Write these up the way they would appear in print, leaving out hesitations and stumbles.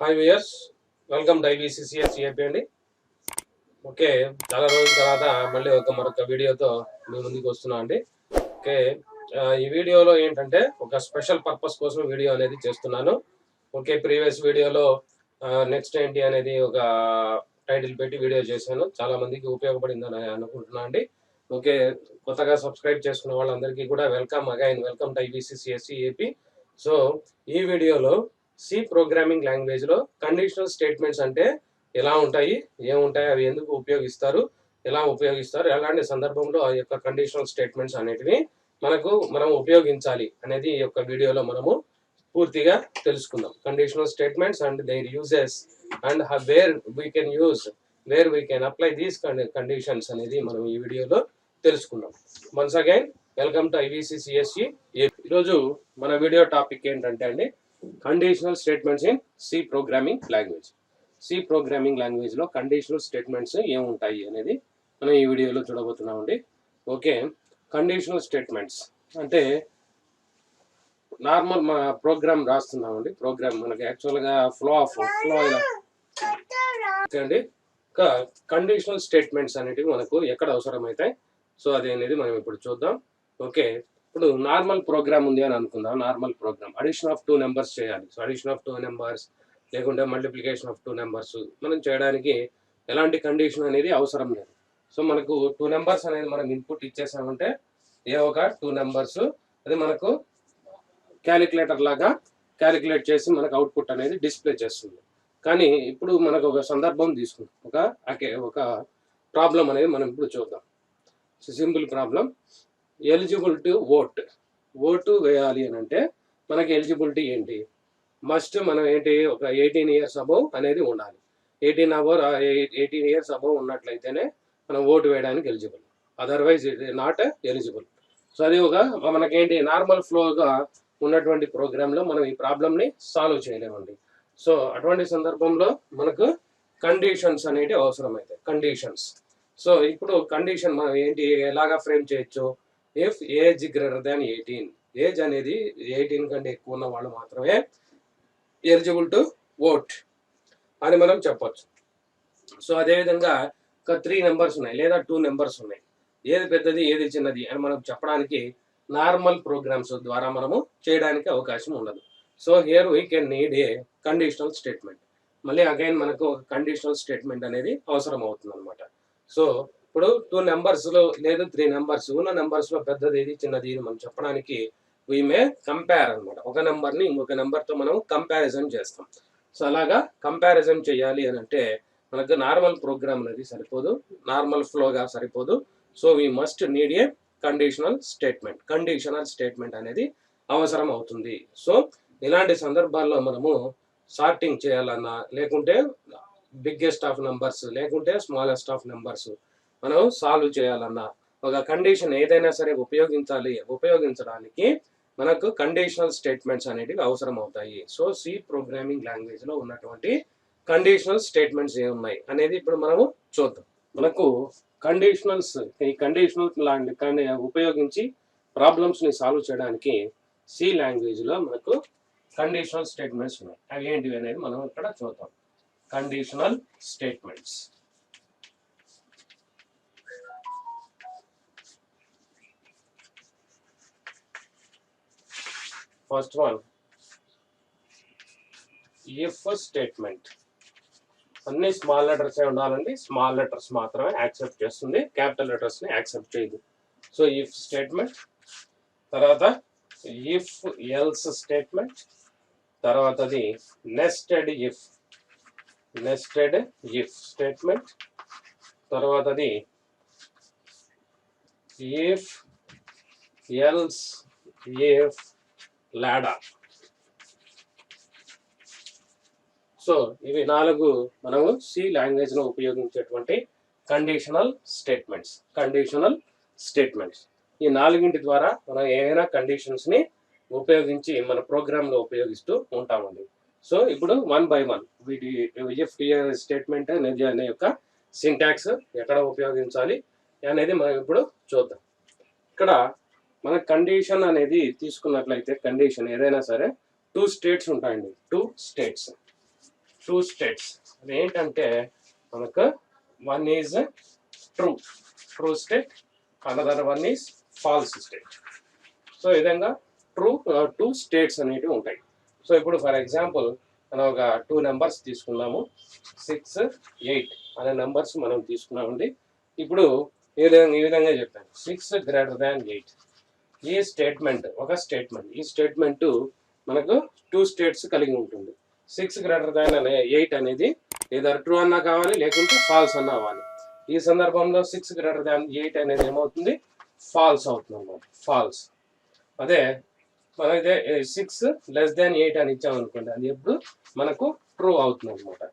Hi viewers, welcome to IBCCS AP అండి. Okay, చాలా రోజుల తర్వాత మళ్ళీ మరొక వీడియోతో మీ ముందుకు వస్తున్నాం అండి. ఓకే, ఈ వీడియోలో ఏంటంటే ఒక స్పెషల్ పర్పస్ కోసం వీడియో అనేది చేస్తున్నాను. ఓకే, ప్రీవియస్ వీడియోలో నెక్స్ట్ ఏంటి అనేది ఒక టైటిల్ పెట్టి వీడియో చేశాను. చాలా మందికి ఉపయోగపడిందని అనుకుంటున్నాను అండి. ఓకే, కొత్తగా సబ్స్క్రైబ్ చేసుకున్న వాళ్ళందరికీ కూడా welcome to IBCCS AP. So ఈ వీడియోలో సి ప్రోగ్రామింగ్ లాంగ్వేజ్ లో కండిషనల్ స్టేట్మెంట్స్ అంటే ఎలా ఉంటాయి, ఏముంటాయి, అవి ఎందుకు ఉపయోగిస్తారు, ఎలా ఉపయోగిస్తారు, ఎలాంటి సందర్భంలో ఆ యొక్క కండిషనల్ స్టేట్మెంట్స్ అనేటివి మనం ఉపయోగించాలి అనేది ఈ యొక్క వీడియోలో మనము పూర్తిగా తెలుసుకుందాం. Conditional statements and their uses and where we can apply these conditions అనేది మనం ఈ వీడియోలో తెలుసుకుందాం. Once again welcome to IBCCSE. ఈరోజు మన వీడియో టాపిక్ ఏంటంటే అండి, conditional statements in C programming language. C programming language లో కండిషనల్ స్టేట్మెంట్స్ ఏముంటాయి అనేది మనం ఈ వీడియోలో చూడబోతున్నామండి. ఓకే, కండిషనల్ స్టేట్మెంట్స్ అంటే నార్మల్ మన ప్రోగ్రామ్ రాస్తున్నామండి. ప్రోగ్రామ్ మనకి యాక్చువల్గా ఫ్లో అండి. కండిషనల్ స్టేట్మెంట్స్ అనేటివి మనకు ఎక్కడ అవసరమవుతాయి, సో అది అనేది మనం ఇప్పుడు చూద్దాం. ఓకే, ఇప్పుడు నార్మల్ ప్రోగ్రామ్ ఉంది అని అనుకుందాం. Normal program addition of 2 numbers చేయాలి. సో అడిషన్ ఆఫ్ 2 నెంబర్స్ లేకుంటే మల్టిప్లికేషన్ ఆఫ్ 2 నెంబర్స్ మనం చేయడానికి ఎలాంటి కండిషన్ అనేది అవసరం లేదు. సో మనకు 2 నెంబర్స్ అనేది మనం ఇన్పుట్ ఇచ్చేసామంటే ఏ ఒక 2 నెంబర్స్ అది మనకు క్యాలిక్యులేటర్ లాగా క్యాలిక్యులేట్ చేసి మనకు అవుట్పుట్ అనేది డిస్ప్లే చేస్తుంది. కానీ ఇప్పుడు మనకు ఒక సందర్భం తీసుకుంటాం, ఒక ప్రాబ్లం అనేది మనం ఇప్పుడు చూద్దాం. Simple problem. Eligible to vote వేయాలి అని అంటే మనకి ఎలిజిబిలిటీ ఏంటి? మస్ట్ మనం ఏంటి, ఒక 18 ఇయర్స్ అబౌవ్ అనేది ఉండాలి. 18 ఇయర్స్ అబౌవ్ ఉన్నట్లయితేనే మనం ఓటు వేయడానికి eligible, otherwise it not eligible. So అది మనకేంటి నార్మల్ ఫ్లోగా ఉన్నటువంటి ప్రోగ్రాంలో మనం ఈ ప్రాబ్లమ్ని సాల్వ్ చేయలేమండి. సో అటువంటి సందర్భంలో మనకు కండిషన్స్ అనేవి అవసరమవుతాయి. కండిషన్స్. సో ఇప్పుడు కండిషన్ మనం ఏంటి, ఎలాగా ఫ్రేమ్ చేయొచ్చు? If age greater than 18, age అనేది 18 కంటే ఎక్కువ ఉన్న వాళ్ళు మాత్రమే ఎలిజిబుల్ టు ఓట్ అని మనం చెప్పొచ్చు. సో అదేవిధంగా ఒక 3 నెంబర్స్ ఉన్నాయి లేదా 2 నెంబర్స్ ఉన్నాయి, ఏది పెద్దది ఏది చిన్నది అని మనం చెప్పడానికి నార్మల్ ప్రోగ్రామ్స్ ద్వారా మనము చేయడానికి అవకాశం ఉండదు. So here we can need a conditional statement. మళ్ళీ అగైన్ మనకు ఒక కండిషనల్ స్టేట్మెంట్ అనేది అవసరం అవుతుంది అనమాట. సో ఇప్పుడు 2 నెంబర్స్ లో లేదు 3 నెంబర్స్ ఉన్న నెంబర్స్ లో పెద్దది ఏది చిన్నది మనం చెప్పడానికి వీ మే కంపేర్ అనమాట. ఒక నెంబర్ని ఇంకొక నెంబర్తో మనం కంపారిజన్ చేస్తాం. సో అలాగా కంపారిజన్ చేయాలి అని అంటే మనకు నార్మల్ ప్రోగ్రామ్ అనేది సరిపోదు, నార్మల్ ఫ్లోగా సరిపోదు. So we must need a conditional statement అనేది అవసరం అవుతుంది. సో ఇలాంటి సందర్భాల్లో మనము సార్టింగ్ చేయాలన్నా లేకుంటే బిగ్గెస్ట్ ఆఫ్ నెంబర్స్ లేకుంటే స్మాలెస్ట్ ఆఫ్ నెంబర్స్ మనం సాల్వ్ చేయాలన్నా ఒక కండిషన్ ఏదైనా సరే ఉపయోగించడానికి మనకు కండిషనల్ స్టేట్మెంట్స్ అనేటివి అవసరం అవుతాయి. సో సి ప్రోగ్రామింగ్ లాంగ్వేజ్ లో ఉన్నటువంటి కండిషనల్ స్టేట్మెంట్స్ ఏమున్నాయి అనేది ఇప్పుడు మనము చూద్దాం. మనకు ఈ కండిషనల్ లాంటి ఉపయోగించి ప్రాబ్లమ్స్ ని సాల్వ్ చేయడానికి సి లాంగ్వేజ్ లో మనకు కండిషనల్ స్టేట్మెంట్స్ ఉన్నాయి. అవి ఏంటివి అనేది మనం ఇక్కడ చూద్దాం. Conditional statements. First one, if statement. అన్ని స్మాల్ లెటర్స్ ఉండాలండి. స్మాల్ లెటర్స్ మాత్రమే యాక్సెప్ట్ చేస్తుంది, క్యాపిటల్ లెటర్స్ ని యాక్సెప్ట్ చేయదు. సో ఇఫ్ స్టేట్మెంట్, తర్వాత ఇఫ్ ఎల్స్ స్టేట్మెంట్, తర్వాతది నెస్టెడ్ ఇఫ్ స్టేట్మెంట్, తర్వాతది if else if ladder. So ఇవి 4 మనము సి లాంగ్వేజ్ లో ఉపయోగించేటువంటి కండిషనల్ స్టేట్మెంట్స్. ఈ 4 ద్వారా మనం ఏదైనా కండిషన్స్ ని ఉపయోగించి మన ప్రోగ్రామ్ లో ఉపయోగిస్తూ ఉంటామండి. సో ఇప్పుడు 1 by 1 వీటి ఇఫ్ స్టేట్మెంట్ అనే యొక్క సింటాక్స్ ఎక్కడ ఉపయోగించాలి అనేది మనం ఇప్పుడు చూద్దాం. ఇక్కడ మన కండిషన్ అనేది తీసుకున్నట్లయితే కండిషన్ ఏదైనా సరే 2 స్టేట్స్ ఉంటాయండి. 2 స్టేట్స్. Two states. అది ఏంటంటే మనకు one is true state, another one is false state. So ఈ విధంగా టూ స్టేట్స్ అనేటివి ఉంటాయి. సో ఇప్పుడు ఫర్ ఎగ్జాంపుల్ మనం ఒక 2 నెంబర్స్ తీసుకున్నాము, 6, 8 అనే నెంబర్స్ మనం తీసుకున్నామండి. ఇప్పుడు ఈ విధంగా చెప్పాను, 6 గ్రేటర్ దాన్ 8. ఈ స్టేట్మెంట్ ఒక స్టేట్మెంట్. ఈ స్టేట్మెంట్ మనకు 2 స్టేట్స్ కలిగి ఉంటుంది. 6 గ్రేటర్ దాన్ 8 అనేది ఏదో ట్రూ అన్నా కావాలి, లేకుంటే ఫాల్స్ అన్నా అవ్వాలి. ఈ సందర్భంలో 6 గ్రేటర్ దాన్ 8 అనేది ఏమవుతుంది, ఫాల్స్ అవుతుంది అన్నమాట, ఫాల్స్. అదే మనైతే 6 లెస్ దాన్ 8 అని ఇచ్చామనుకోండి, అది ఎప్పుడు మనకు ట్రూ అవుతుంది అనమాట.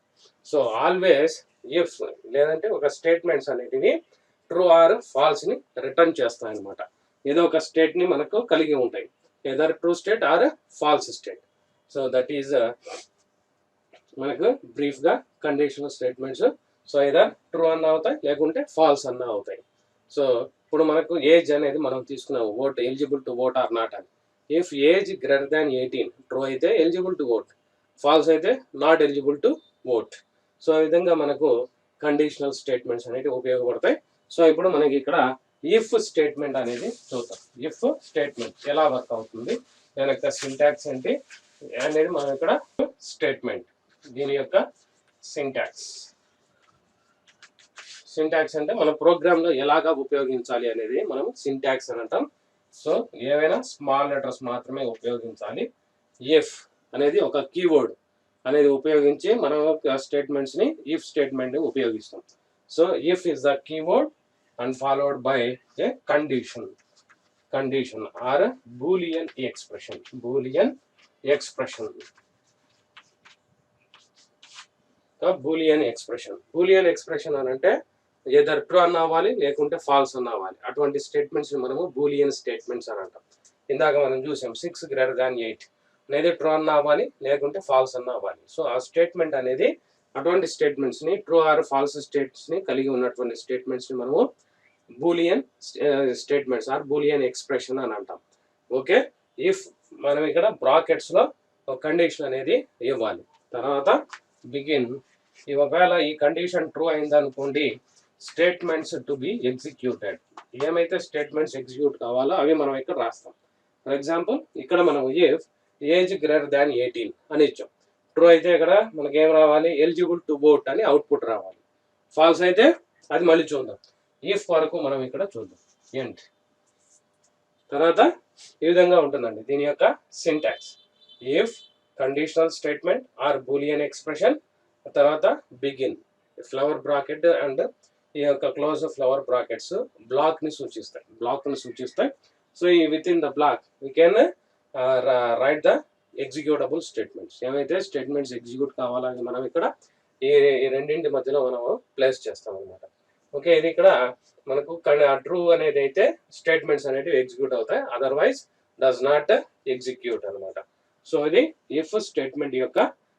సో ఆల్వేస్ ఇఫ్ లేదంటే ఒక స్టేట్మెంట్స్ అనేటివి ట్రూ ఆర్ ఫాల్స్ ని రిటర్న్ చేస్తాయి అనమాట. ఏదో ఒక స్టేట్ ని మనకు కలిగి ఉంటాయి, either true state or false state. So that is మనకు బ్రీఫ్ గా conditional statements. So either true అన్న అవుతాయి, లేకుంటే ఫాల్స్ అన్న అవుతాయి. సో ఇప్పుడు మనకు ఏజ్ అనేది మనం తీసుకున్నాము, vote eligible to vote or not అని. If age greater than 18 true అయితే ఎలిజిబుల్ టు ఓట్, ఫాల్స్ అయితే not eligible to vote. So ఈ విధంగా మనకు కండిషనల్ స్టేట్మెంట్స్ అనేవి ఉపయోగపడతాయి. సో ఇప్పుడు మనకి ఇక్కడ ఇఫ్ స్టేట్మెంట్ అనేది చూద్దాం. ఇఫ్ స్టేట్మెంట్ ఎలా వర్క్ అవుతుంది, దాని యొక్క సింటాక్స్ ఏంటి అనేది మనం ఇక్కడ స్టేట్మెంట్, దీని యొక్క సింటాక్స్ అంటే మన ప్రోగ్రామ్ లో ఎలాగా ఉపయోగించాలి అనేది మనం సింటాక్స్ అని అంటాం. సో ఏవైనా స్మాల్ లెటర్స్ మాత్రమే ఉపయోగించాలి. ఇఫ్ అనేది ఒక కీవర్డ్ అనేది ఉపయోగించి మనం స్టేట్మెంట్స్ ని ఇఫ్ స్టేట్మెంట్ ఉపయోగిస్తాం. So if is the keyword and followed by A condition or boolean expression. Boolean expression అని అంటే ఏదర్ ట్రూ అన్న అవ్వాలి, లేకుంటే ఫాల్స్ అన్న అవ్వాలి. అటువంటి స్టేట్మెంట్స్ మనము బూలియన్ స్టేట్మెంట్స్ అని అంటాం. ఇందాక మనం చూసాం 6 గ్రేటర్ దాన్ 8 అనేది ట్రూ అన్న అవ్వాలి, లేకుంటే ఫాల్స్ అన్న అవ్వాలి. సో ఆ స్టేట్మెంట్ అనేది అటువంటి స్టేట్మెంట్స్ ని ట్రూ ఆర్ ఫాల్స్ స్టేట్స్ ని కలిగి ఉన్నటువంటి స్టేట్మెంట్స్ ని మనము boolean statements or boolean expression అని అంటాం. ఓకే, ఇఫ్ మనం ఇక్కడ బ్రాకెట్స్ లో ఒక కండిషన్ అనేది ఇవ్వాలి. తర్వాత బిగిన్, ఒకవేళ ఈ కండిషన్ ట్రూ అయిందనుకోండి, స్టేట్మెంట్స్ టు బి ఎగ్జిక్యూటెడ్. ఏమైతే స్టేట్మెంట్స్ ఎగ్జిక్యూట్ కావాలో అవి మనం ఇక్కడ రాస్తాం. ఫర్ ఎగ్జాంపుల్ ఇక్కడ మనం ఏజ్ గ్రేటర్ దాన్ 18 అని ఇచ్చాం. ట్రూ అయితే ఇక్కడ మనకి ఏం రావాలి, ఎలిజిబుల్ టు ఓట్ అని అవుట్పుట్ రావాలి. ఫాల్స్ అయితే అది మళ్ళీ చూద్దాం. ఇఫ్ వరకు మనం ఇక్కడ చూద్దాం ఎండ్. తర్వాత ఈ విధంగా ఉంటుందండి దీని యొక్క syntax. If conditional statement or boolean expression, తర్వాత బిగిన్ ఫ్లవర్ బ్రాకెట్ అండ్ ఈ యొక్క క్లోజ్ ఫ్లవర్ బ్రాకెట్స్ బ్లాక్ ని సూచిస్తాయి. సో ఈ within the block we can write the executable statements. ఏమైతే స్టేట్మెంట్స్ ఎగ్జిక్యూట్ కావాలని మనం ఇక్కడ ఈ రెండింటి మధ్యలో మనం ప్లేస్ చేస్తాం అనమాట. ఓకే, ఇది ఇక్కడ మనకు ట్రూ అనేది అయితే స్టేట్మెంట్స్ అనేవి ఎగ్జిక్యూట్ అవుతాయి, అదర్వైజ్ డస్ నాట్ ఎగ్జిక్యూట్ అనమాట. సో ఇది ఇఫ్ స్టేట్మెంట్ యొక్క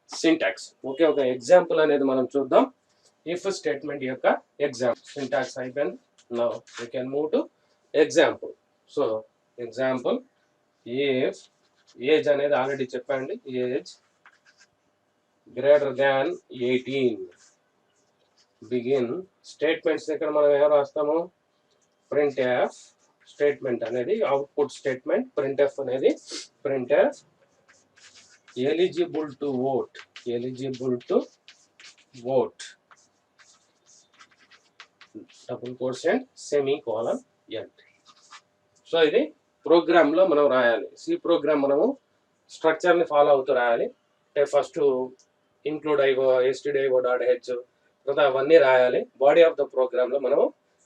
సింటాక్స్. ఓకే, ఒక ఎగ్జాంపుల్ అనేది మనం చూద్దాం. ఇఫ్ స్టేట్మెంట్ యొక్క ఎగ్జాంపుల్ సింటాక్స్ అయిపోయింది. Now we can move to example. So example, if age అనేది ఆల్రెడీ చెప్పండి, age greater than 18 begin. Statements దగ్గర మనం ఏం రాస్తాము, ప్రింట్ ఎఫ్ స్టేట్మెంట్ అనేది అవుట్పుట్ స్టేట్మెంట్. ప్రింట్ ఎఫ్ అనేది print f eligible to vote double quotes and semicolon end. So ఇది programme లో మనం రాయాలి. సి ప్రోగ్రామ్ మనము స్ట్రక్చర్ ని ఫాలో అవుతూ రాయాలి. అంటే ఫస్ట్ ఇంక్లూడ్ stdio.h తర్వాత అవన్నీ రాయాలి. బాడీ ఆఫ్ ద ప్రోగ్రామ్ లో మనము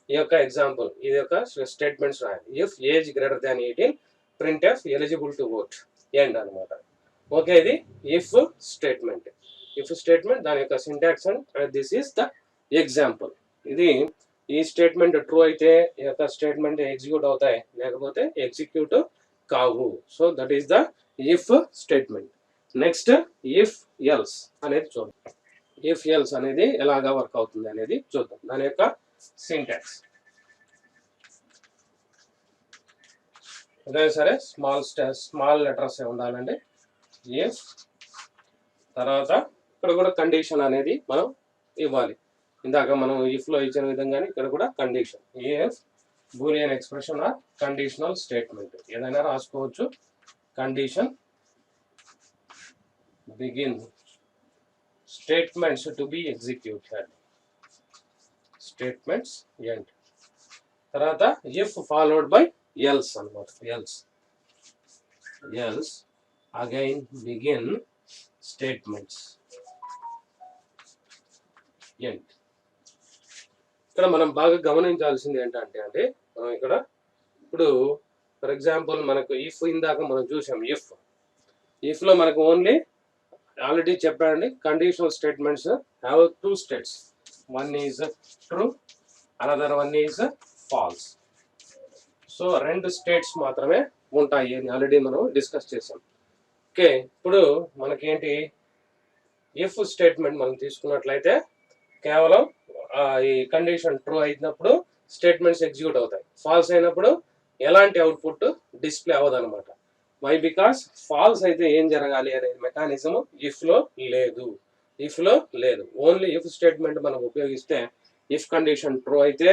ఈ యొక్క ఎగ్జాంపుల్, ఇది యొక్క స్టేట్మెంట్స్ రాయాలి. If age greater than 18 print f eligible to vote end అనమాట. ఓకే, ఇది ఇఫ్ స్టేట్మెంట్. దాని యొక్క syntax and this is the example. ఇది ఈ స్టేట్మెంట్ ట్రూ అయితే ఈ యొక్క స్టేట్మెంట్ ఎగ్జిక్యూట్ అవుతాయి, లేకపోతే ఎగ్జిక్యూట్ కావు. So that is the if statement. Next if else అనేది చూద్దాం. ఇఫ్ ఎల్స్ అనేది ఎలాగా వర్క్ అవుతుంది అనేది చూద్దాం. దాని యొక్క సింటాక్స్ అదే సరే స్మాల్ లెటర్స్ ఉండాలండి. ఇఫ్ తర్వాత ఇక్కడ కూడా కండిషన్ అనేది మనం ఇవ్వాలి. ఇందాక మనం ఇఫ్లో ఇచ్చిన విధంగానే ఇక్కడ కూడా condition. If Boolean expression are conditional statement ఏదైనా రాసుకోవచ్చు. Condition begin statements to be executed, statements end. తర్వాత ఇఫ్ ఫాలోడ్ బై ఎల్స్ అన్నమాట. Else again begin statements end. ఇక్కడ మనం బాగా గమనించాల్సింది ఏంటంటే మనం ఇక్కడ ఇప్పుడు ఫర్ ఎగ్జాంపుల్ మనకు ఇఫ్ ఇందాక మనం చూసాం. ఇఫ్ లో మనకు ఓన్లీ ఆల్రెడీ చెప్పానండి, conditional statements have 2 states. One is true, another one is false. So 2 states మాత్రమే ఉంటాయి అని ఆల్రెడీ మనం డిస్కస్ చేసాం. ఓకే, ఇప్పుడు మనకేంటి ఇఫ్ స్టేట్మెంట్ మనం తీసుకున్నట్లయితే కేవలం ఈ కండిషన్ ట్రూ అయినప్పుడు స్టేట్మెంట్స్ ఎగ్జిక్యూట్ అవుతాయి. ఫాల్స్ అయినప్పుడు ఎలాంటి అవుట్పుట్ డిస్ప్లే అవ్వదు అనమాట. వై? బికాస్ ఫాల్స్ అయితే ఏం జరగాలి అనే మెకానిజం ఇఫ్లో లేదు. ఓన్లీ ఇఫ్ స్టేట్మెంట్ మనం ఉపయోగిస్తే ఇఫ్ కండిషన్ ట్రూ అయితే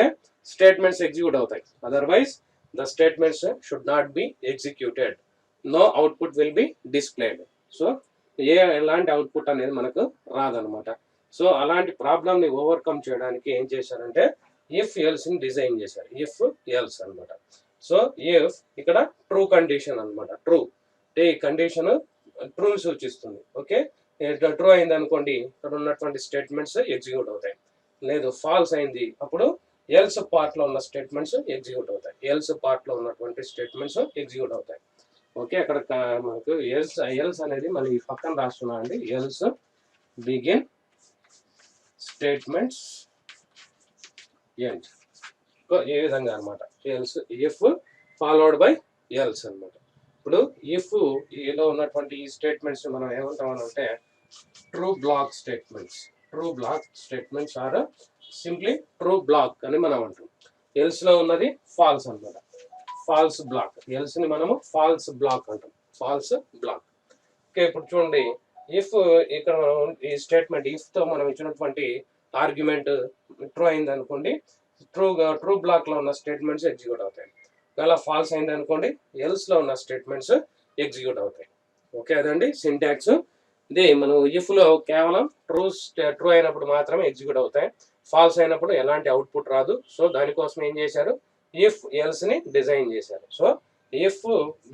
స్టేట్మెంట్స్ ఎగ్జిక్యూట్ అవుతాయి. Otherwise the statements should not be executed. No output will be displayed. So ఎలాంటి అవుట్పుట్ అనేది మనకు రాదనమాట. సో అలాంటి ప్రాబ్లమ్ని ఓవర్కమ్ చేయడానికి ఏం చేశారంటే ఇఫ్ ఎల్స్ ని డిజైన్ చేశారు. ఇఫ్ ఎల్స్ అనమాట. సో ఇఫ్ ఇక్కడ ట్రూ కండిషన్ అనమాట. ట్రూ అంటే ఈ కండిషన్ ట్రూని సూచిస్తుంది. ఓకే, ట్రూ అయింది అనుకోండి, ఇక్కడ ఉన్నటువంటి స్టేట్మెంట్స్ ఎగ్జిక్యూట్ అవుతాయి. లేదు ఫాల్స్ అయింది అప్పుడు ఎల్స్ పార్ట్ లో ఉన్న స్టేట్మెంట్స్ ఎగ్జిక్యూట్ అవుతాయి. ఎల్స్ పార్ట్ లో ఉన్నటువంటి స్టేట్మెంట్స్ ఎగ్జిక్యూట్ అవుతాయి. ఓకే, అక్కడ మనకు ఎల్స్ అనేది మళ్ళీ పక్కన రాస్తున్నా అండి. Else begin statements end. ఏ విధంగా అనమాట. Else if followed by else అనమాట. ఇప్పుడు ఇఫ్ ఏలో ఉన్నటువంటి ఈ స్టేట్మెంట్స్ మనం ఏమంటాం అంటే true block statements or simply true block అని మనం అంటాం. ఎల్స్ లో ఉన్నది ఫాల్స్ అనమాట. Falls black. ఎల్స్ ని మనము ఫాల్స్ బ్లాక్ అంటాం. False block. ఓకే, ఇప్పుడు చూడండి ఇఫ్ ఇక్కడ మనం ఈ స్టేట్మెంట్ ఇఫ్ తో మనం ఇచ్చినటువంటి ఆర్గ్యుమెంట్ ట్రూ అయింది అనుకోండి, ట్రూ బ్లాక్ లో ఉన్న స్టేట్మెంట్స్ ఎగ్జిక్యూట్ అవుతాయి. ఒకవేళ ఫాల్స్ అయింది అనుకోండి, ఎల్స్ లో ఉన్న స్టేట్మెంట్స్ ఎగ్జిక్యూట్ అవుతాయి. ఓకే, అదండి సింటాక్స్. ఇది మనం ఇఫ్ లో కేవలం ట్రూ అయినప్పుడు మాత్రమే ఎగ్జిక్యూట్ అవుతాయి. ఫాల్స్ అయినప్పుడు ఎలాంటి అవుట్పుట్ రాదు. సో దానికోసం ఏం చేశారు, ఇఫ్ ఎల్స్ ని డిజైన్ చేశారు. సో ఇఫ్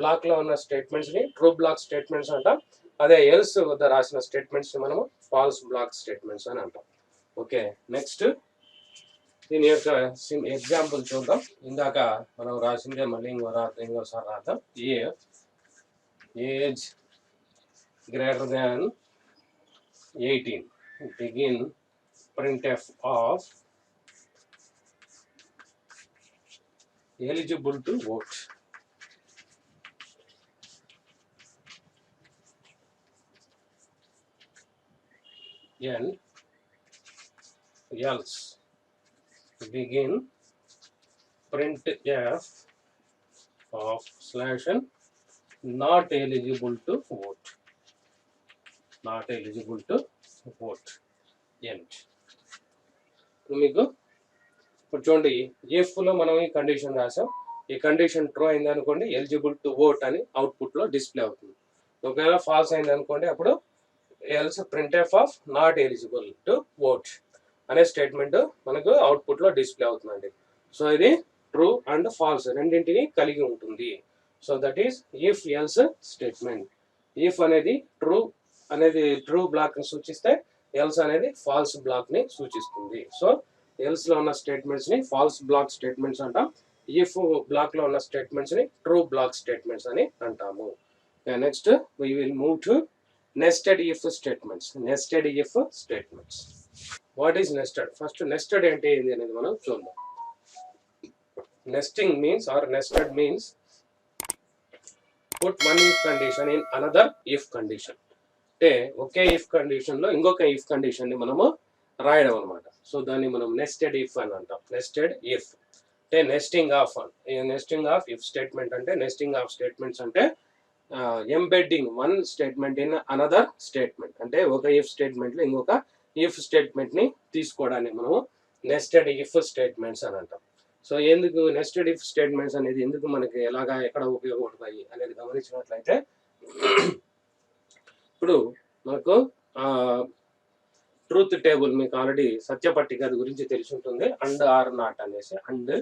బ్లాక్ లో ఉన్న స్టేట్మెంట్స్ ని ట్రూ బ్లాక్ స్టేట్మెంట్స్ అంటాం. అదే ఎల్స్ వద్ద రాసిన స్టేట్మెంట్స్ మనము ఫాల్స్ బ్లాక్ స్టేట్మెంట్స్ అని అంటాం. ఓకే, నెక్స్ట్ దీని యొక్క ఎగ్జాంపుల్ చూద్దాం. ఇందాక మనం రాసిందే మళ్ళీ ఇంకోసారి రాద్దాం. Age greater than 18 begin printf of eligible to vote. And else begin printf of /n not eligible to vote. End. మీకు ఇప్పుడు చూడండి ఇఫ్ లో మనం ఈ కండిషన్ రాసాం. ఈ కండిషన్ ట్రూ అయింది అనుకోండి, ఎలిజిబుల్ టు ఓట్ అని అవుట్పుట్ లో డిస్ప్లే అవుతుంది. ఒకవేళ ఫాల్స్ అయింది అనుకోండి, అప్పుడు else printf of not eligible to vote అనే స్టేట్మెంట్ మనకు అవుట్పుట్ లో డిస్ప్లే అవుతుందండి. సో ఇది ట్రూ అండ్ ఫాల్స్ రెండింటిని కలిగి ఉంటుంది. So that is if else statement. If అనేది ట్రూ బ్లాక్ ని సూచిస్తే ఎల్స్ అనేది ఫాల్స్ బ్లాక్ ని సూచిస్తుంది. సో ఎల్స్ లో ఉన్న స్టేట్మెంట్స్ ని ఫాల్స్ బ్లాక్ స్టేట్మెంట్స్ అంటాం. ఇఫ్ బ్లాక్ లో ఉన్న స్టేట్మెంట్స్ ని ట్రూ బ్లాక్ స్టేట్మెంట్స్ అని అంటాము. Next we will move to nested if statements. What is nested? First nested అంటే ఏంటి అనేది మనం చూద్దాం. Nesting means or nested means put one if condition in another if condition. అంటే ఒకే ఇఫ్ కండిషన్ లో ఇంకొక ఇఫ్ కండిషన్ ని మనము రాయడం అనమాట. సో దాన్ని మనం నెస్టెడ్ ఇఫ్ అని అంటాం. నెస్టెడ్ ఇఫ్ అంటే నెస్టింగ్ ఆఫ్ ఇఫ్ స్టేట్మెంట్ అంటే నెస్టింగ్ ఆఫ్ స్టేట్మెంట్స్ అంటే embedding one statement in another statement, అంటే ఒక ఇఫ్ స్టేట్మెంట్లో ఇంకొక ఇఫ్ స్టేట్మెంట్ని తీసుకోవడాన్ని మనము నెస్టెడ్ ఇఫ్ స్టేట్మెంట్స్ అని అంటాం. సో ఎందుకు నెస్టెడ్ ఇఫ్ స్టేట్మెంట్స్ అనేది ఎందుకు మనకి ఎలాగా ఎక్కడ ఉపయోగపడతాయి అనేది గమనించినట్లయితే, ఇప్పుడు మనకు ట్రూత్ టేబుల్ మీకు ఆల్రెడీ సత్యపట్టిక గురించి తెలిసి ఉంటుంది. అండ్ ఆర్ నాట్ అనేసి, అండ్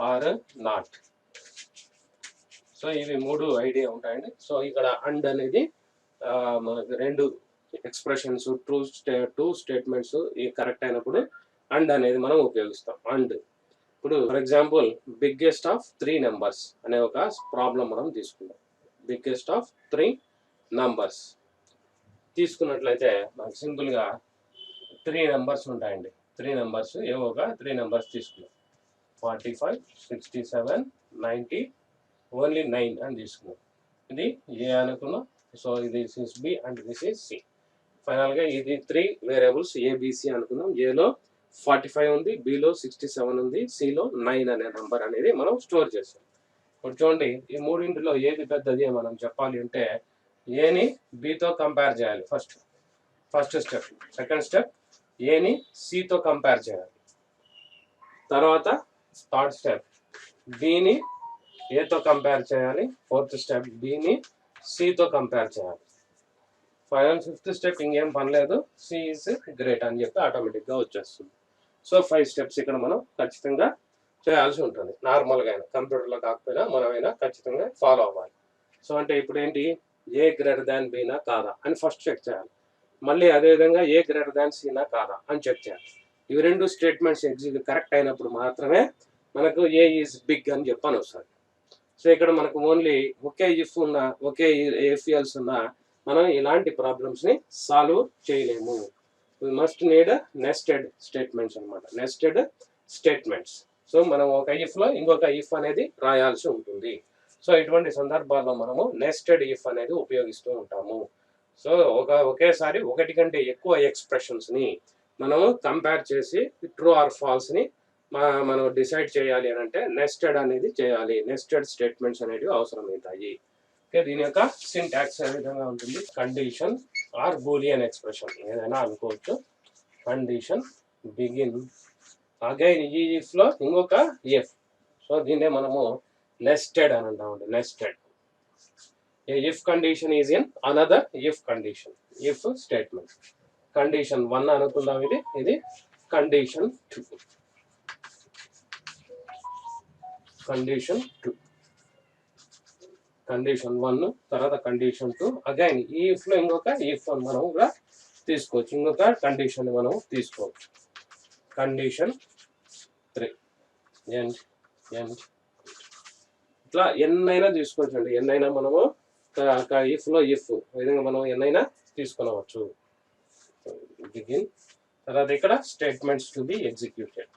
ఆర్ నాట్. సో ఇవి 3 ఐడియా ఉంటాయండి. సో ఇక్కడ అండ్ అనేది మనకు 2 ఎక్స్ప్రెషన్స్, టూ స్టేట్మెంట్స్ కరెక్ట్ అయినప్పుడు అండ్ అనేది మనం ఉపయోగిస్తాం. అండ్ ఇప్పుడు for example biggest of 3 numbers అనే ఒక ప్రాబ్లం మనం తీసుకుందాం. బిగ్గెస్ట్ ఆఫ్ 3 నంబర్స్ తీసుకున్నట్లయితే మనకు సింపుల్గా 3 నెంబర్స్ ఉంటాయండి. 3 నెంబర్స్ ఏవో ఒక 3 నెంబర్స్ తీసుకున్నాం. 45, 67, 90, ఓన్లీ 9 అని తీసుకున్నాం. ఇది ఏ అనుకున్నాం. So this is B and this is C. ఫైనల్గా ఇది 3 వేరియబుల్స్ ఏబిసి అనుకున్నాం. ఏలో 45 ఉంది, బిలో 67 ఉంది, సిలో 9 అనే నెంబర్ అనేది మనం స్టోర్ చేస్తాం. ఇప్పుడు చూడండి, ఈ మూడింటిలో ఏది పెద్దది మనం చెప్పాలి అంటే ఏని బితో కంపేర్ చేయాలి. First step. సెకండ్ స్టెప్ ఏని సితో కంపేర్ చేయాలి. తర్వాత థర్డ్ స్టెప్ బిని ఏతో కంపేర్ చేయాలి. ఫోర్త్ స్టెప్ బిని సితో కంపేర్ చేయాలి. ఫిఫ్త్ స్టెప్ ఇంకేం పనిలేదు, సి ఈజ్ గ్రేట్ అని చెప్పి ఆటోమేటిక్గా వచ్చేస్తుంది. సో 5 స్టెప్స్ ఇక్కడ మనం ఖచ్చితంగా చేయాల్సి ఉంటుంది. నార్మల్గా అయినా కంప్యూటర్లో కాకపోయినా మనమైనా ఖచ్చితంగా ఫాలో అవ్వాలి. సో అంటే ఇప్పుడు ఏంటి, ఏ గ్రేటర్ దాన్ బీనా కాదా అని ఫస్ట్ చెక్ చేయాలి. మళ్ళీ అదేవిధంగా ఏ గ్రేటర్ దాన్ సీనా కాదా అని చెక్ చేయాలి. ఇవి 2 స్టేట్మెంట్స్ కరెక్ట్ అయినప్పుడు మాత్రమే మనకు ఏ ఈజ్ బిగ్ అని చెప్పని వస్తుంది. సో ఇక్కడ మనకు ఓన్లీ ఒకే ఇఫ్ ఉన్న, ఒకే ఎఫ్ఎల్స్ ఉన్న మనం ఇలాంటి ప్రాబ్లమ్స్ని సాల్వ్ చేయలేము. We must need nested statements అనమాట. Nested statements. సో మనం ఒక ఇఫ్లో ఇంకొక ఇఫ్ అనేది రాయాల్సి ఉంటుంది. సో ఇటువంటి సందర్భాల్లో మనము నెస్టెడ్ ఇఫ్ అనేది ఉపయోగిస్తూ ఉంటాము. సో ఒకేసారి ఒకటి కంటే ఎక్కువ ఎక్స్ప్రెషన్స్ని మనము కంపేర్ చేసి ట్రూ ఆర్ ఫాల్స్ని మనం డిసైడ్ చేయాలి అని అంటే నెస్టెడ్ అనేది చేయాలి. నెస్టెడ్ స్టేట్మెంట్స్ అనేవి అవసరమవుతాయి. ఓకే, దీని యొక్క సింటాక్స్ ఏ విధంగా ఉంటుంది. కండిషన్ ఆర్ బూలియన్ ఎక్స్ప్రెషన్ ఏదైనా అనుకోవచ్చు. కండిషన్ బిగిన్ అగైన్ ఈ ఇఫ్లో ఇంకొక ఇఫ్. సో దీన్నే మనము నెస్టెడ్ అని అంటామండి. Nested if condition is in another if condition. If statement condition 1 అనుకుందాం. ఇది కండిషన్ 2. కండిషన్ 2, కండిషన్ 1 తర్వాత కండిషన్ 2. అగైన్ ఈ ఇఫ్ లో ఇంకొక ఇఫ్ మనం కూడా తీసుకోవచ్చు. ఇంకొక కండిషన్ మనం తీసుకోవచ్చు. కండిషన్ 3 అండ్ ఇట్లా ఎన్నైనా తీసుకోవచ్చు అండి. ఎన్నైనా మనము ఇఫ్ లో ఇఫ్ విధంగా మనం ఎన్నైనా తీసుకునవచ్చు. బిగిన్ తర్వాత ఇక్కడ statements to be executed.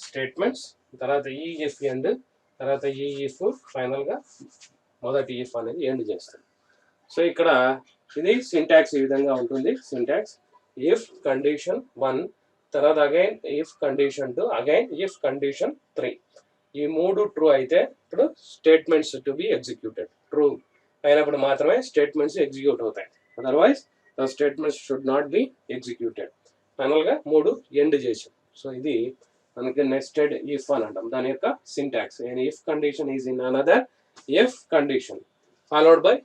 Statements తర్వాత ఈ ఇఫ్ ఎండ్ తర్వాత ఈ ఇఫ్ ఫైనల్గా మొదటి ఇఫ్ అనేది ఎండ్ చేస్తుంది. సో ఇక్కడ ఇది సింటాక్స్ ఈ విధంగా ఉంటుంది. సింటాక్స్ ఇఫ్ కండిషన్ 1 తర్వాత again if condition 2 again if condition 3. ఈ 3 ట్రూ అయితే ఇప్పుడు statements to be executed. True అయినప్పుడు మాత్రమే స్టేట్మెంట్స్ ఎగ్జిక్యూట్ అవుతాయి. Otherwise the statements should not be executed. ఫైనల్గా 3 ఎండ్ చేసాం. సో ఇది మనకి నెస్టెడ్ ఇఫ్ అని అంటాం. దాని యొక్క syntax if condition is in another if condition followed by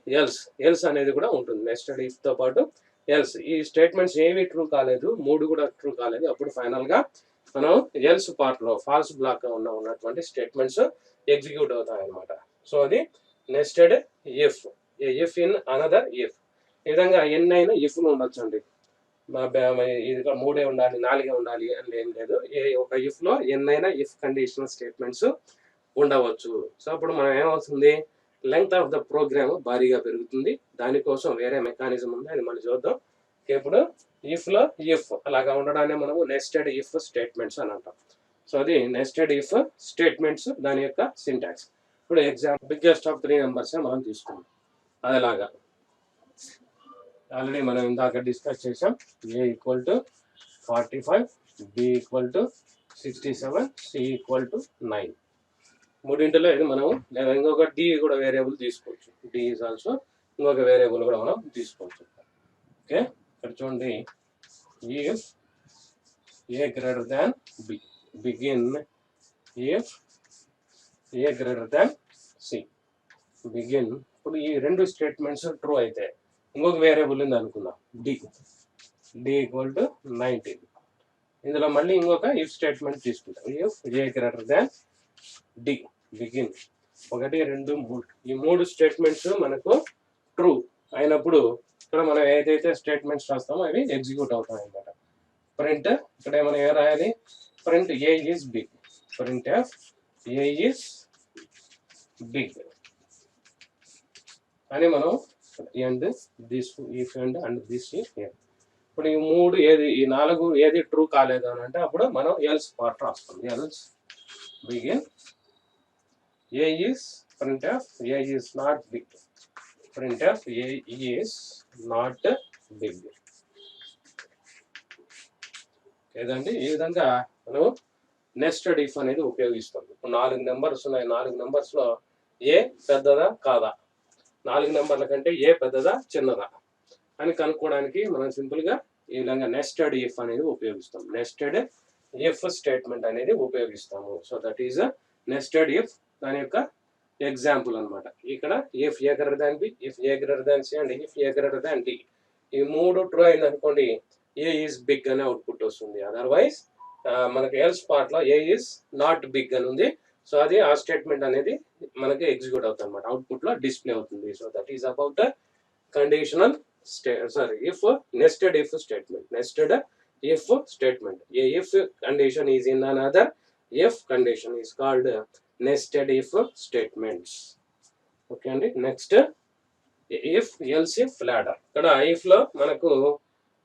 else అనేది కూడా ఉంటుంది. నెస్టెడ్ ఇఫ్ తో పాటు ఎల్స్. ఈ స్టేట్మెంట్స్ ఏవి ట్రూ కాలేదు, 3 కూడా ట్రూ కాలేదు, అప్పుడు ఫైనల్గా మనం ఎల్స్ పార్ట్లో ఫాల్స్ బ్లాక్ గా ఉన్నటువంటి స్టేట్మెంట్స్ ఎగ్జిక్యూట్ అవుతాయి అనమాట. సో అది nested if. If in another if. ఈ విధంగా ఎన్నైనా ఇఫ్లు ఉండొచ్చు అండి. ఇది 3 ఉండాలి 4 ఉండాలి అని ఏం లేదు. ఒక ఇఫ్ లో ఎన్నైనా ఇఫ్ కండిషనల్ స్టేట్మెంట్స్ ఉండవచ్చు. సో అప్పుడు మనం ఏమవుతుంది, లెంగ్త్ ఆఫ్ ద ప్రోగ్రామ్ భారీగా పెరుగుతుంది. దానికోసం వేరే మెకానిజం ఉంది, అది మనం చూద్దాం. ఇప్పుడు ఇఫ్ లో ఇఫ్ అలాగా ఉండడాన్ని మనము నెస్టెడ్ ఇఫ్ స్టేట్మెంట్స్ అని అంటాం. సో అది నెస్టెడ్ ఇఫ్ స్టేట్మెంట్స్ దాని యొక్క సింటాక్స్. ఇప్పుడు ఎగ్జాంపుల్ బిగ్గెస్ట్ ఆఫ్ 3 నెంబర్స్ మనం తీసుకున్నాం. అదేలాగా ఆల్రెడీ మనం ఇందాక డిస్కస్ చేసాం. A equal to 45, B equal to 67, C equal to 9. మూడింటిలో ఇది మనం లేదా ఇంకొక డి కూడా వేరియబుల్ తీసుకోవచ్చు. డి ఈజ్ ఆల్సో ఇంకొక వేరియబుల్ కూడా మనం తీసుకోవచ్చు. ఓకే, ఇక్కడ చూడండి, if A greater than B, begin if A greater than C, begin. ఇప్పుడు ఈ రెండు స్టేట్మెంట్స్ ట్రూ అయితే ఇంకొక వేరియబుల్ ఉంది అనుకుందాం, డి, డి ఈక్వల్ టు 19. ఇందులో మళ్ళీ ఇంకొక ఇఫ్ స్టేట్మెంట్ తీసుకుంటాం, if A greater than D, begin 1 2 3. ఈ 3 స్టేట్మెంట్స్ మనకు ట్రూ అయినప్పుడు ఇక్కడ మనం ఏదైతే స్టేట్మెంట్స్ రాస్తామో అవి ఎగ్జిక్యూట్ అవుతాయి అన్నమాట. ప్రింట్ ఇక్కడ మనం ఏం రాయాలి, print A is big, print f A is big అని మనం end this if end this if. ఇప్పుడు ఈ 3 ఏది, ఈ 4 ఏది ట్రూ కాలేదు అని అంటే అప్పుడు మనం ఎల్స్ పార్ట్ రాస్తాం. Else begin A is print f A is not big, print f A is not big. ఏదండి, ఈ విధంగా మనం నెస్టెడ్ ఇఫ్ అనేది ఉపయోగిస్తాం. ఇప్పుడు 4 నెంబర్స్ ఉన్నాయి, 4 నెంబర్స్లో ఏ పెద్దదా కాదా, 4 నెంబర్ల కంటే ఏ పెద్దదా చిన్నదా అని కనుక్కోవడానికి మనం సింపుల్గా ఈ విధంగా నెస్టెడ్ ఇఫ్ అనేది ఉపయోగిస్తాం. నెస్టెడ్ ఇఫ్ స్టేట్మెంట్ అనేది ఉపయోగిస్తాము. So that is nested if, దాని యొక్క ఎగ్జాంపుల్ అనమాట. ఇక్కడ if A greater than B, if A greater than C and if A greater than D. ఈ 3 ట్రూ అయింది అనుకోండి, ఏ ఈజ్ బిగ్ అనే అవుట్పుట్ వస్తుంది. అదర్వైజ్ మనకి ఎల్స్ పార్ట్ లో ఏ ఈజ్ నాట్ బిగ్ అని ఉంది. సో అది ఆ స్టేట్మెంట్ అనేది మనకి ఎగ్జిక్యూట్ అవుతుంది అనమాట, అవుట్పుట్ లో డిస్ప్లే అవుతుంది. So that is about conditional if nested if statement. Nested if statement, a if condition is in another if condition is called nested if statements. Okay అండి, next if else if ladder. ఇక్కడ if లో మనకు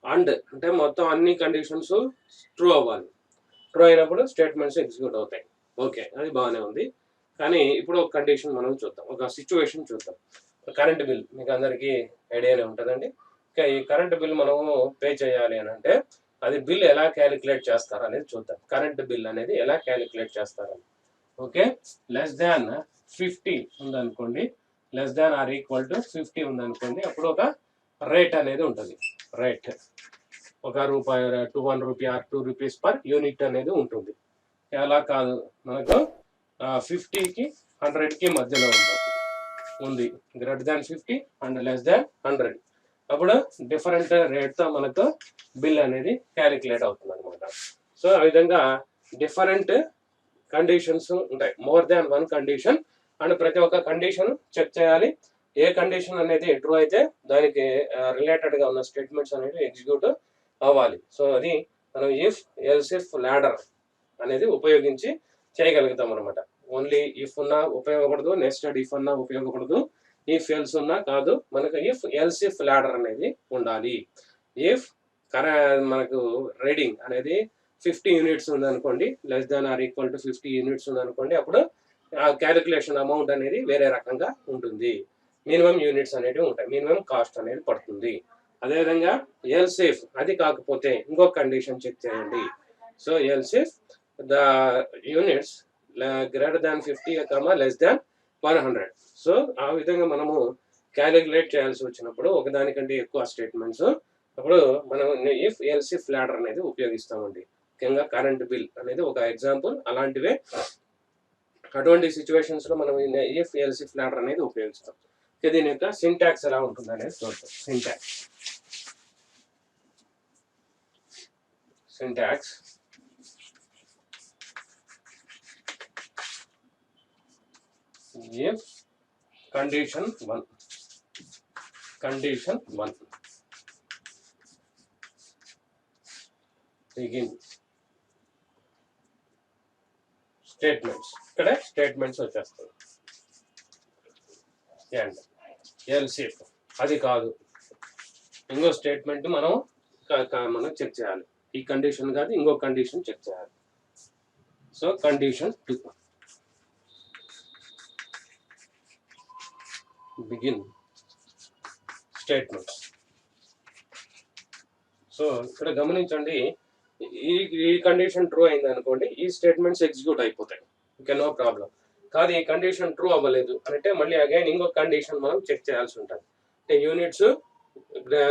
and అంటే మొత్తం అన్ని conditions true అవ్వాలి. True అయినప్పుడు statements execute అవుతాయి. ఓకే, అది బాగానే ఉంది. కానీ ఇప్పుడు ఒక కండిషన్ మనం చూద్దాం, ఒక సిచ్యువేషన్ చూద్దాం. కరెంట్ బిల్ మీకు అందరికీ ఐడియానే ఉంటుందండి. ఇంకా ఈ కరెంట్ బిల్ మనము పే చేయాలి అని అంటే అది బిల్ ఎలా క్యాలిక్యులేట్ చేస్తారు అనేది చూద్దాం. కరెంట్ బిల్ అనేది ఎలా క్యాలిక్యులేట్ చేస్తారని. ఓకే, లెస్ దాన్ 50 ఉందనుకోండి, less than or equal to 50 ఉందనుకోండి, అప్పుడు ఒక రేట్ అనేది ఉంటుంది. Rate ₹1, 1 rupee are 2 rupees per unit అనేది ఉంటుంది. అలా కాదు, మనకు 50కి 100కి మధ్యలో ఉంది. Greater than 50 and less than 100, అప్పుడు డిఫరెంట్ రేట్తో మనకు బిల్ అనేది క్యాలిక్యులేట్ అవుతుంది అనమాట. సో ఆ విధంగా డిఫరెంట్ కండిషన్స్ ఉంటాయి, more than one condition. And ప్రతి ఒక్క కండిషన్ చెక్ చేయాలి. ఏ కండిషన్ అనేది ట్రూ అయితే దానికి రిలేటెడ్గా ఉన్న స్టేట్మెంట్స్ అనేవి ఎగ్జిక్యూట్ అవ్వాలి. సో అది మనం ఇఫ్ ఎల్స్ ఇఫ్ ladder అనేది ఉపయోగించి చేయగలుగుతాం అనమాట. ఓన్లీ ఇఫ్ ఉన్నా ఉపయోగపడదు, నెస్టెడ్ ఇఫ్ ఉన్నా ఉపయోగపడదు, ఇఫ్ ఎల్స్ ఉన్నా కాదు, మనకు ఇఫ్ ఎల్స్ ఇఫ్ ladder అనేది ఉండాలి. ఇఫ్ మనకు రీడింగ్ అనేది 50 యూనిట్స్ ఉందనుకోండి, less than or equal to 50 units ఉందనుకోండి, అప్పుడు ఆ క్యాలిక్యులేషన్ అమౌంట్ అనేది వేరే రకంగా ఉంటుంది. మినిమం యూనిట్స్ అనేవి ఉంటాయి, మినిమం కాస్ట్ అనేది పడుతుంది. అదేవిధంగా ఎల్స్ ఇఫ్ అది కాకపోతే ఇంకో కండిషన్ చెక్ చేయండి. So else if the units greater than 50, less than 100. So ఆ విధంగా మనము క్యాలిక్యులేట్ చేయాల్సి వచ్చినప్పుడు ఒకదానికంటే ఎక్కువ స్టేట్మెంట్స్, అప్పుడు మనం ఇఫ్ ఎల్స్ ఇఫ్ ladder అనేది ఉపయోగిస్తామండి. ముఖ్యంగా కరెంట్ బిల్ అనేది ఒక ఎగ్జాంపుల్ అలాంటివే. అటువంటి సిచ్యువేషన్స్ లో మనం ఇఫ్ ఎల్స్ ఇఫ్ ladder అనేది ఉపయోగిస్తాం. దీని యొక్క సింటాక్స్ ఎలా ఉంటుంది అనేది చూద్దాం. Syntax if condition 1 begin statements, ఇక్కడ స్టేట్మెంట్స్ వచ్చేస్తాయి. అండ్ ఎల్స్ ఇఫ్ అది కాదు, ఇంకో స్టేట్మెంట్ మనం చెక్ చేయాలి. ఈ కండిషన్ కాదు, ఇంకో కండిషన్ చెక్ చేయాలి. So condition 2 begin statements. So ఇక్కడ గమనించండి, ఈ కండిషన్ ట్రూ అయింది అనుకోండి, ఈ స్టేట్మెంట్స్ ఎగ్జిక్యూట్ అయిపోతాయి. Okay, no problem. కాదు ఈ కండిషన్ ట్రూ అవ్వలేదు అంటే మళ్ళీ అగైన్ ఇంకొక కండిషన్ మనం చెక్ చేయాల్సి ఉంటుంది. అంటే యూనిట్స్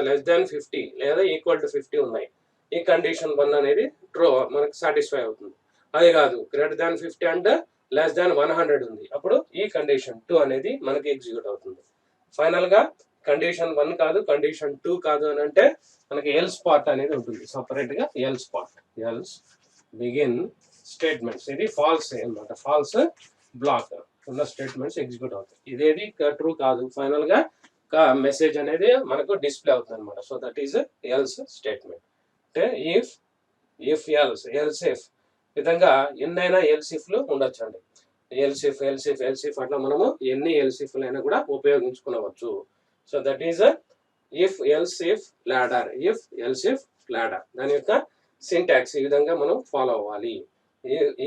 లెస్ దాన్ 50 లేదా ఈక్వల్ టు 50 ఉన్నాయి. ఈ కండిషన్ 1 అనేది ట్రూ మనకు సాటిస్ఫై అవుతుంది. అది కాదు greater than 50 and less than 100 ఉంది, అప్పుడు ఈ కండిషన్ 2 అనేది మనకి ఎగ్జిక్యూట్ అవుతుంది. ఫైనల్ గా కండిషన్ 1 కాదు కండిషన్ 2 కాదు అని అంటే మనకి ఎల్స్ పార్ట్ అనేది ఉంటుంది సపరేట్ గా. Else part, else begin statements, ఇది ఫాల్స్ అన్నమాట. ఫాల్స్ బ్లాక్ ఉన్న స్టేట్మెంట్స్ ఎగ్జిక్యూట్ అవుతాయి. ఇదేది ట్రూ కాదు, ఫైనల్ గా మెసేజ్ అనేది మనకు డిస్ప్లే అవుతుంది అనమాట. So that is else statement. అంటే ఇఫ్ ఎల్స్ ఇఫ్ విధంగా ఎన్నైనా ఎల్సిఫ్లు ఉండొచ్చు అండి. ఎల్సిఫ్ అట్లా మనము ఎన్ని ఎల్సిఫ్లు అయినా కూడా ఉపయోగించుకునవచ్చు. So that is if else if ladder. If else if ladder దాని యొక్క సింటాక్స్ ఈ విధంగా మనం ఫాలో అవ్వాలి.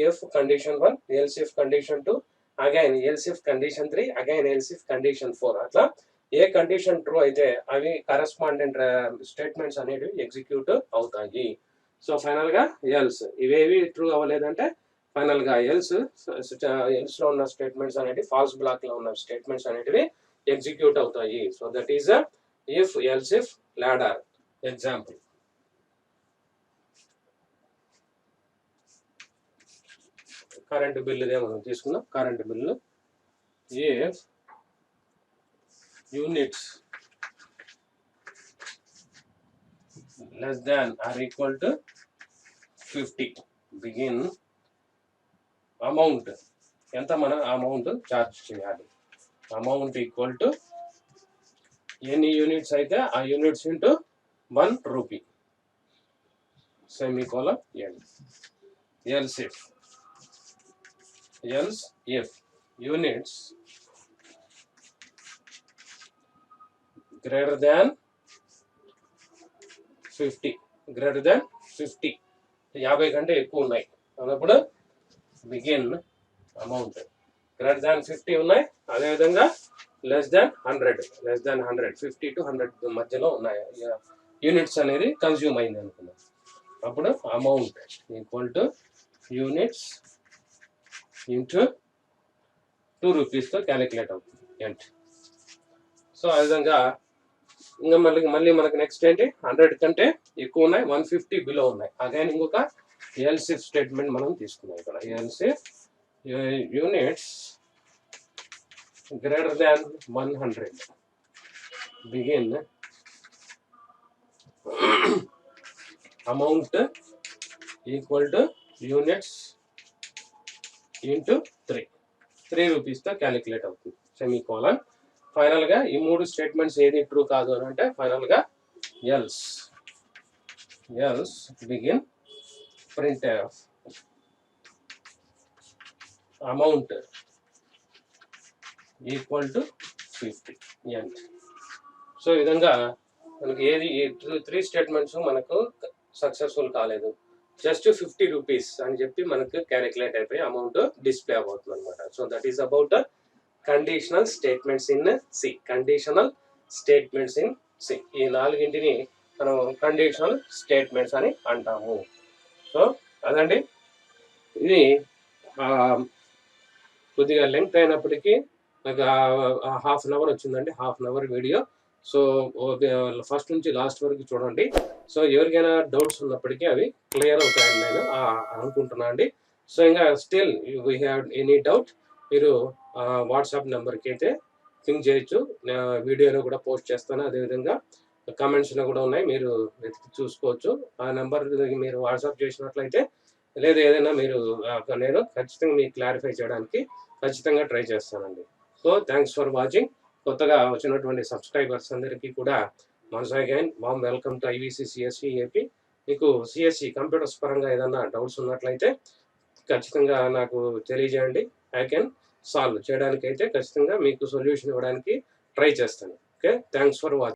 If condition 1, else if condition 2, again else if condition 3, again else if condition 4. అట్లా ఏ కండిషన్ ట్రూ అయితే అవి కరెస్పాండెంట్ స్టేట్మెంట్స్ అనేవి ఎగ్జిక్యూట్ అవుతాయి. సో ఫైనల్ గా ఎల్స్ ఇవేవి ట్రూ అవ్వలేదంటే ఫైనల్ గా ఎల్స్ లో ఉన్న స్టేట్మెంట్స్ అనేవి ఫాల్స్ బ్లాక్ లో ఉన్న స్టేట్మెంట్స్ అనేటివి ఎగ్జిక్యూట్ అవుతాయి. So that is if else if ladder. Example, current బిల్లుదే మనం తీసుకుందాం. Current bill if units less than or equal to 50 begin amount ఎంత మనం అమౌంట్ చార్జ్ చేయాలి. అమౌంట్ ఈక్వల్ టు ఎన్ని యూనిట్స్ అయితే ఆ units into 1 rupee semicolon L. Else if units greater than 50 50 కంటే ఎక్కువ ఉన్నాయి అన్నప్పుడు బిగిన్ అమౌంట్ గ్రేటర్ దాన్ 50 ఉన్నాయి. అదేవిధంగా లెస్ దాన్ 100 50 to 100 మధ్యలో ఉన్నాయి యూనిట్స్ అనేది కన్జ్యూమ్ అయింది అనుకున్నాం. అప్పుడు amount equal to units into 2 రూపీస్తో క్యాలిక్యులేట్ అవుతుంది ఎంట్. సో ఆ విధంగా ఇంకా మళ్ళీ మనకి నెక్స్ట్ ఏంటి 100 కంటే ఎక్కువ ఉన్నాయి, 150 బిలో ఉన్నాయి. అగైన్ ఇంకొక ఎల్సిఫ్ స్టేట్మెంట్ మనం తీసుకున్నాం ఇక్కడ. Else if units greater than 100 begin amount equal to units into 3 రూపీస్తో క్యాలిక్యులేట్ అవుతుంది సెమీకోలన్. ఫైనల్ గా ఈ 3 స్టేట్మెంట్స్ ఏది ట్రూ కాదు అని అంటే ఫైనల్ గా else begin print amount equal to 50 end. So ఈ విధంగా మనకి ఏది 3 స్టేట్మెంట్స్ మనకు సక్సెస్ఫుల్ కాలేదు, జస్ట్ 50 రూపీస్ అని చెప్పి మనకు క్యాలిక్యులేట్ అయిపోయి అమౌంట్ డిస్ప్లే అవుతుంది అనమాట. So that is about conditional statements in C. Conditional statements in C ఈ 4ని మనం కండిషనల్ స్టేట్మెంట్స్ అని అంటాము. సో అదండి, ఇది కొద్దిగా లెంగ్త్ అయినప్పటికీ నాకు హాఫ్ అన్ అవర్ వచ్చిందండి, half an hour video. So first నుంచి లాస్ట్ వరకు చూడండి. సో ఎవరికైనా డౌట్స్ ఉన్నప్పటికీ అవి క్లియర్ అవుతాయని నేను అనుకుంటున్నాను అండి. సో ఇంకా still we have any doubt మీరు వాట్సాప్ నెంబర్కి అయితే థింక్ చేయొచ్చు. వీడియోలో కూడా పోస్ట్ చేస్తాను, అదేవిధంగా కామెంట్స్లో కూడా ఉన్నాయి, మీరు వెతికి చూసుకోవచ్చు. ఆ నెంబర్ మీరు వాట్సాప్ చేసినట్లయితే లేదా ఏదైనా మీరు నేను ఖచ్చితంగా మీకు క్లారిఫై చేయడానికి ఖచ్చితంగా ట్రై చేస్తానండి. So thanks for watching. కొత్తగా వచ్చినటువంటి సబ్స్క్రైబర్స్ అందరికీ కూడా once again warm welcome to IVC CSC AP. మీకు సిఎస్సి కంప్యూటర్స్ పరంగా ఏదైనా డౌట్స్ ఉన్నట్లయితే ఖచ్చితంగా నాకు తెలియజేయండి. ఐ కెన్ సాల్వ్ చేయడానికి అయితే ఖచ్చితంగా మీకు సొల్యూషన్ ఇవ్వడానికి ట్రై చేస్తాను. Okay, thanks for watching.